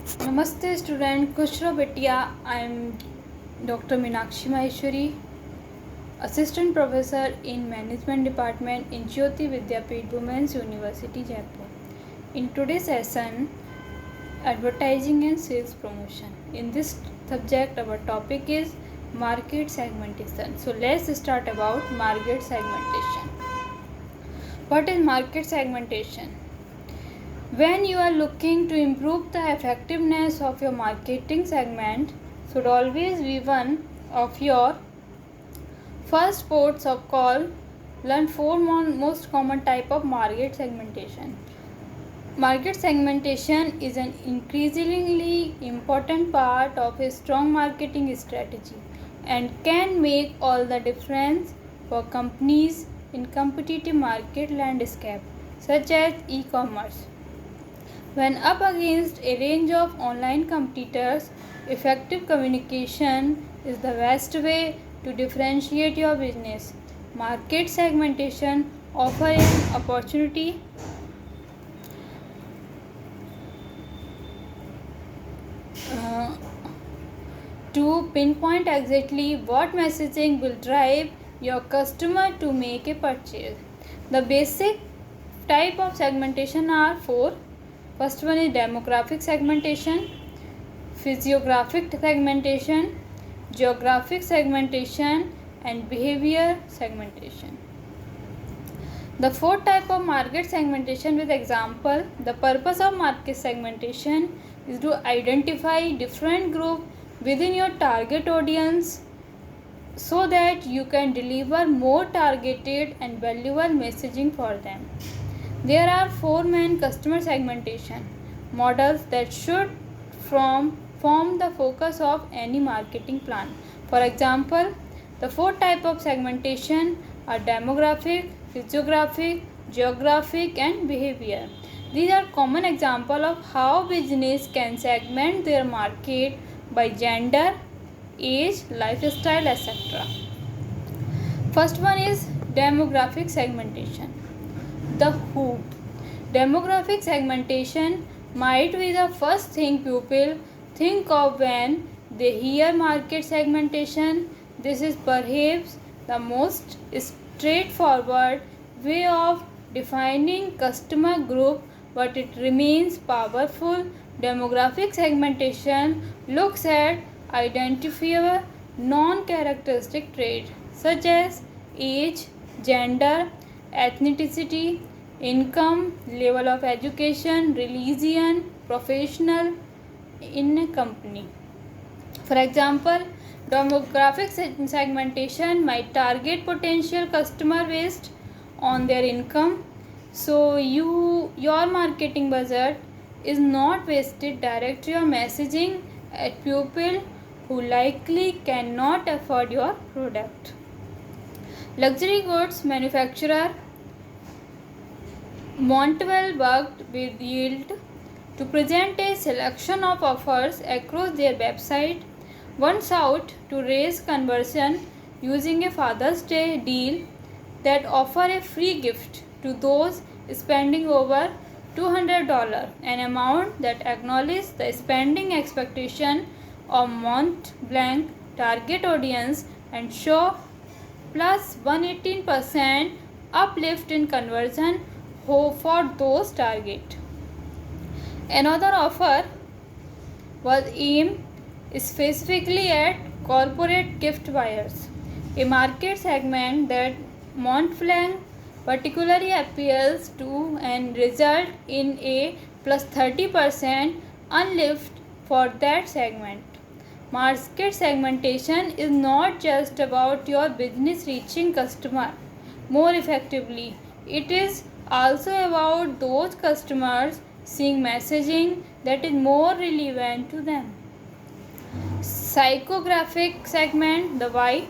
Namaste student, खुश रहो बेटिया. I am Dr. Meenakshi Maheshwari, Assistant Professor in Management Department in Jyoti Vidyapeeth Women's University, Jaipur. In today's session, Advertising and Sales Promotion. In this subject, our topic is Market Segmentation. So let's start about Market Segmentation. What is Market Segmentation? When you are looking to improve the effectiveness of your marketing segment, should always be one of your first ports of call. Learn four most common type of market segmentation. Market segmentation is an increasingly important part of a strong marketing strategy and can make all the difference for companies in competitive market landscape such as e-commerce. When up against a range of online competitors, effective communication is the best way to differentiate your business. Market segmentation offers an opportunity to pinpoint exactly what messaging will drive your customer to make a purchase. The basic type of segmentation are four. First one is demographic segmentation, physiographic segmentation, geographic segmentation, and behavior segmentation. The fourth type of market segmentation with example. The purpose of market segmentation is to identify different groups within your target audience so that you can deliver more targeted and valuable messaging for them. There are four main customer segmentation models that should form the focus of any marketing plan. For example, the four types of segmentation are demographic, physiographic, geographic, and behavior. These are common examples of how business can segment their market by gender, age, lifestyle, etc. First one is demographic segmentation. The who. Demographic segmentation might be the first thing people think of when they hear market segmentation. This is perhaps the most straightforward way of defining customer group, but it remains powerful. Demographic segmentation looks at identifiable non-characteristic traits such as age, gender, ethnicity, income, level of education, religion, professional in a company. For example, demographic segmentation might target potential customer based on their income. So your marketing budget is not wasted. Direct your messaging at people who likely cannot afford your product. Luxury goods manufacturer Montville worked with Yield to present a selection of offers across their website. One sought to raise conversion using a Father's Day deal that offered a free gift to those spending over $200, an amount that acknowledged the spending expectation of Montblanc target audience and show plus 118% uplift in conversion for those target. Another offer was aimed specifically at corporate gift buyers, a market segment that Montblanc particularly appeals to and result in a plus 30% uplift for that segment. Market segmentation is not just about your business reaching customer more effectively. It is also about those customers seeing messaging that is more relevant to them. Psychographic segment, the why.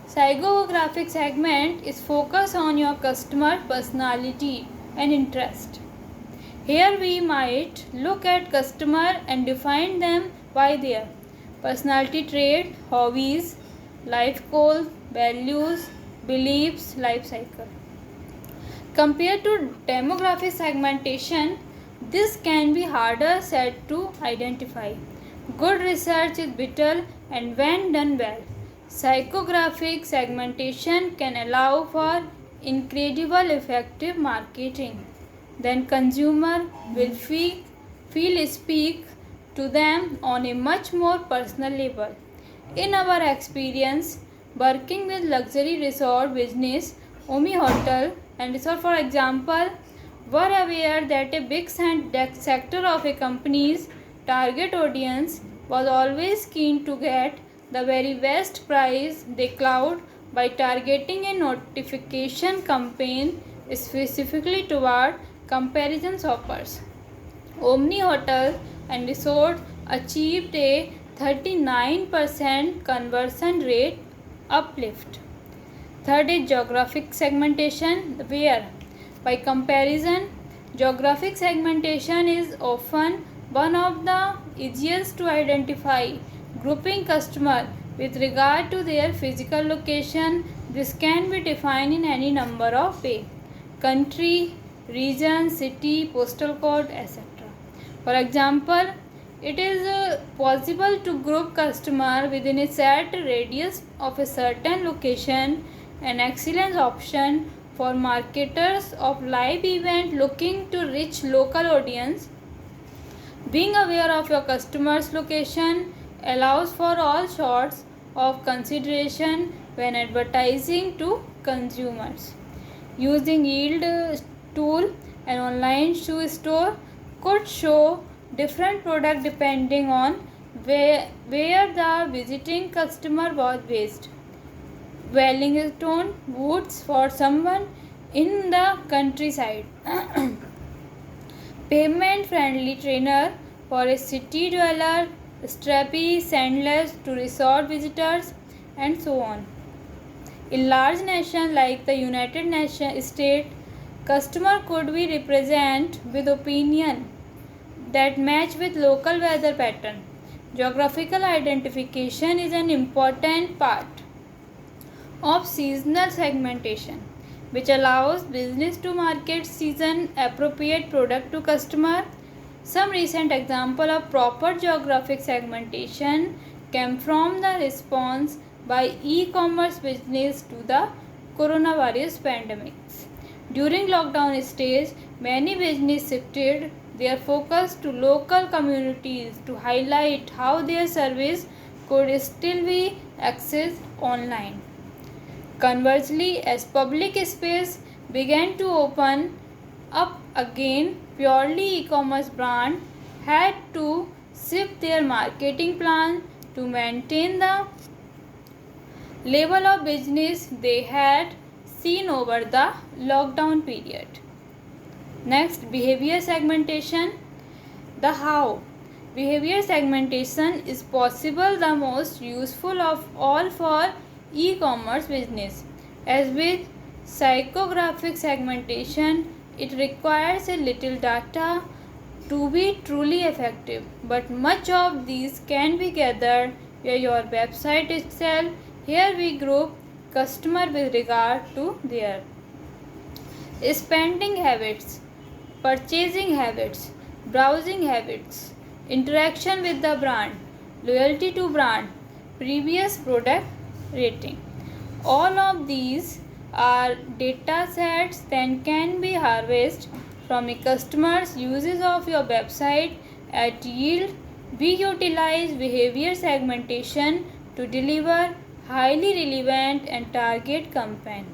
Psychographic segment is focused on your customer personality and interest. Here we might look at customer and define them by their personality trait, hobbies, life goals, values, beliefs, life cycle. Compared to demographic segmentation, This can be harder said to identify. Good research is vital, and when done well, psychographic segmentation can allow for incredible effective marketing. Then consumer will feel speak to them on a much more personal level. In our experience, working with luxury resort business, Omi Hotel and Resort, for example, were aware that a big sector of a company's target audience was always keen to get the very best price they could by targeting a notification campaign specifically toward comparison shoppers. Omni Hotel and Resort achieved a 39% conversion rate uplift. Third is geographic segmentation, where by comparison, geographic segmentation is often one of the easiest to identify. Grouping customer with regard to their physical location, this can be defined in any number of ways: country, region, city, postal code, etc. For example, it is possible to group customer within a set radius of a certain location, an excellent option for marketers of live event looking to reach local audience. Being aware of your customer's location allows for all sorts of consideration when advertising to consumers. Using yield tool, an online shoe store could show different product depending on where the visiting customer was based. Wellington boots for someone in the countryside. Pavement friendly trainer for a city dweller, strappy sandals to resort visitors, and so on. In large nations like the United States, customer could be represented with opinion that match with local weather pattern. Geographical identification is an important part of seasonal segmentation, which allows business to market season appropriate product to customer. Some recent example of proper geographic segmentation came from the response by e-commerce business to the coronavirus pandemic. During lockdown stage, many businesses shifted their focus to local communities to highlight how their service could still be accessed online. Conversely, as public space began to open up again, purely e-commerce brands had to shift their marketing plan to maintain the level of business they had seen over the lockdown period. Next, behavior segmentation. The how. Behavior segmentation is possible the most useful of all for e-commerce business. As with psychographic segmentation, it requires a little data to be truly effective, but much of these can be gathered via your website itself. Here we group customer with regard to their spending habits, purchasing habits, browsing habits, interaction with the brand, loyalty to brand, previous product rating. All of these are data sets that can be harvested from a customer's uses of your website. At Yield, we utilize behavior segmentation to deliver highly relevant and target campaign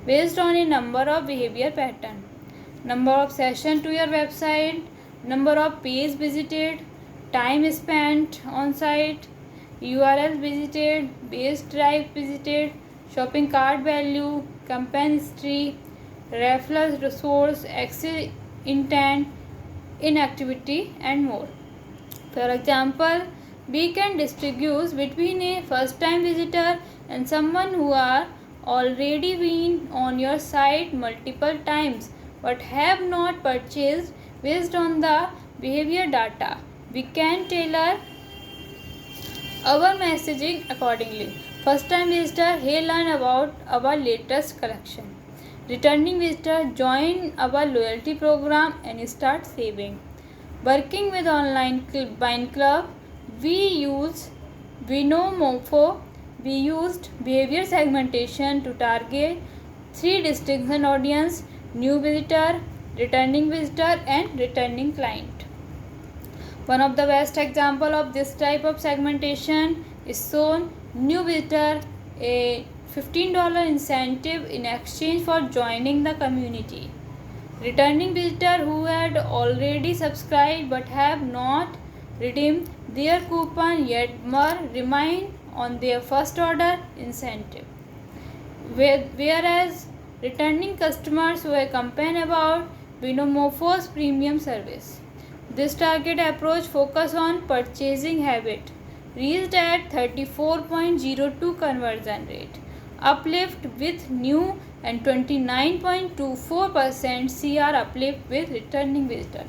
based on a number of behavior patterns: number of sessions to your website, number of pages visited, time spent on site, URL visited, base drive visited, shopping cart value, campaign history, referral source, exit intent, inactivity, and more. For example, we can distinguish between a first time visitor and someone who are already been on your site multiple times but have not purchased. Based on the behavior data, we can tailor our messaging accordingly. First time visitor, he learn about our latest collection. Returning visitor, join our loyalty program and start saving. Working with online wine club, we know Mofo, we used behavior segmentation to target three distinct audience: new visitor, returning visitor, and returning client. One of the best example of this type of segmentation is shown: new visitor, a $15 incentive in exchange for joining the community. Returning visitor who had already subscribed but have not redeemed their coupon yet remain on their first order incentive. Whereas returning customers who complain about Binomofo's premium service. This target approach focus on purchasing habit, reached at 34.02 conversion rate, uplift with new and 29.24% CR uplift with returning visitor.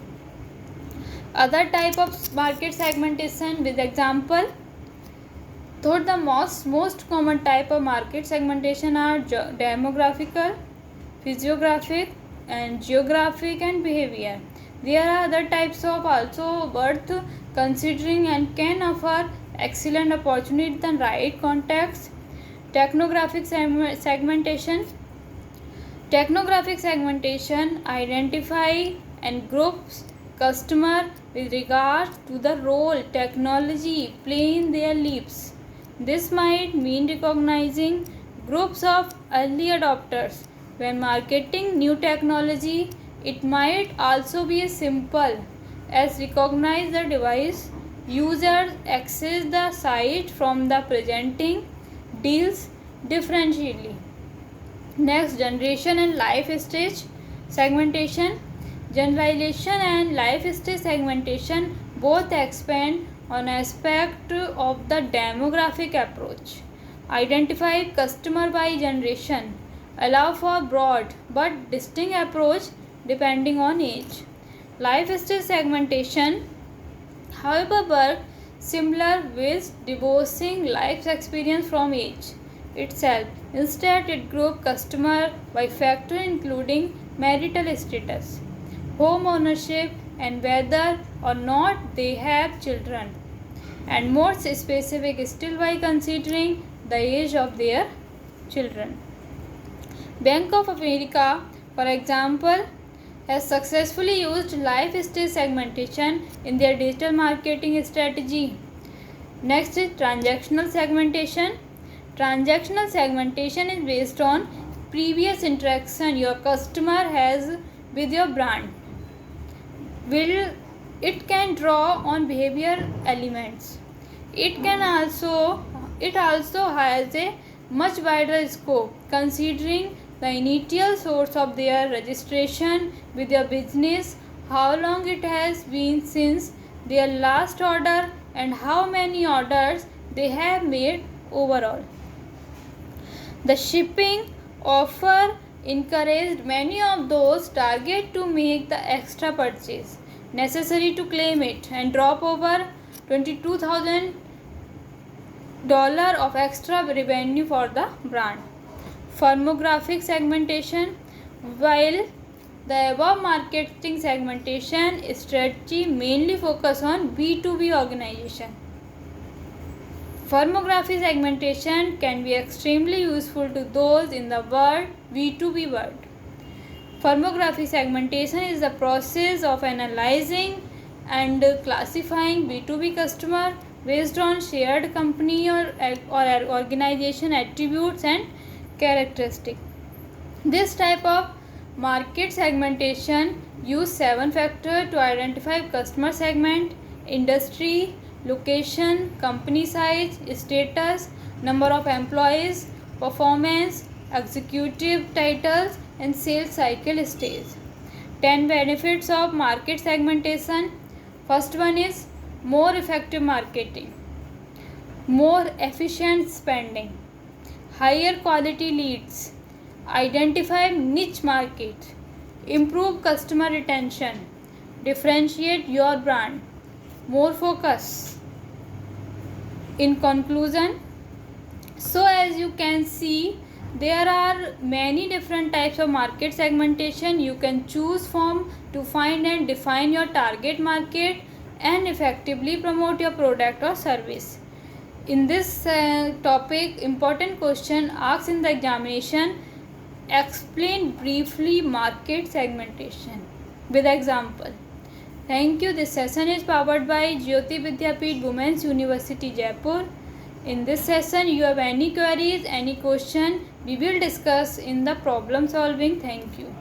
Other type of market segmentation with example. Third, the most common type of market segmentation are demographical, physiographic, and geographic and behavior. There are other types of also worth considering and can offer excellent opportunity in the right context. Technographic segmentation. Technographic segmentation identify and groups customer with regard to the role technology play in their lives. This might mean recognizing groups of early adopters. When marketing new technology, it might also be as simple as recognize the device users access the site from the presenting deals differentially. Next, generation and life stage segmentation. Generalization and life stage segmentation both expand on aspect of the demographic approach. Identify customer by generation, allow for broad but distinct approach depending on age. Life stage segmentation, however, work similar with divorcing life experience from age itself. Instead, it groups customer by factor including marital status, home ownership, and whether or not they have children, and more specific still by considering the age of their children. Bank of America, for example, has successfully used life stage segmentation in their digital marketing strategy. Next is transactional segmentation. Transactional segmentation is based on previous interaction your customer has with your brand. It can draw on behavior elements. It also has a much wider scope, considering the initial source of their registration with your business, how long it has been since their last order, and how many orders they have made overall. The shipping offer encouraged many of those targeted to make the extra purchase necessary to claim it and drop over $22,000 of extra revenue for the brand. Firmographic segmentation. While the above marketing segmentation strategy mainly focus on B2B organization, firmography segmentation can be extremely useful to those in the B2B world. Firmography segmentation is the process of analyzing and classifying B2B customer based on shared company or organization attributes and characteristics. This type of market segmentation use 7 factors to identify customer segment: industry, location, company size, status, number of employees, performance, executive titles, and sales cycle stage. 10 benefits of market segmentation. First one is more effective marketing, more efficient spending, higher quality leads, identify niche market, improve customer retention, differentiate your brand, more focus. In conclusion, so as you can see There are many different types of market segmentation you can choose from to find and define your target market and effectively promote your product or service. In this topic, important question asked in the examination: explain briefly market segmentation with example. Thank you. This session is powered by Jyoti Vidyapeeth Women's University Jaipur. In this session, you have any queries, any question, we will discuss in the problem solving. Thank you.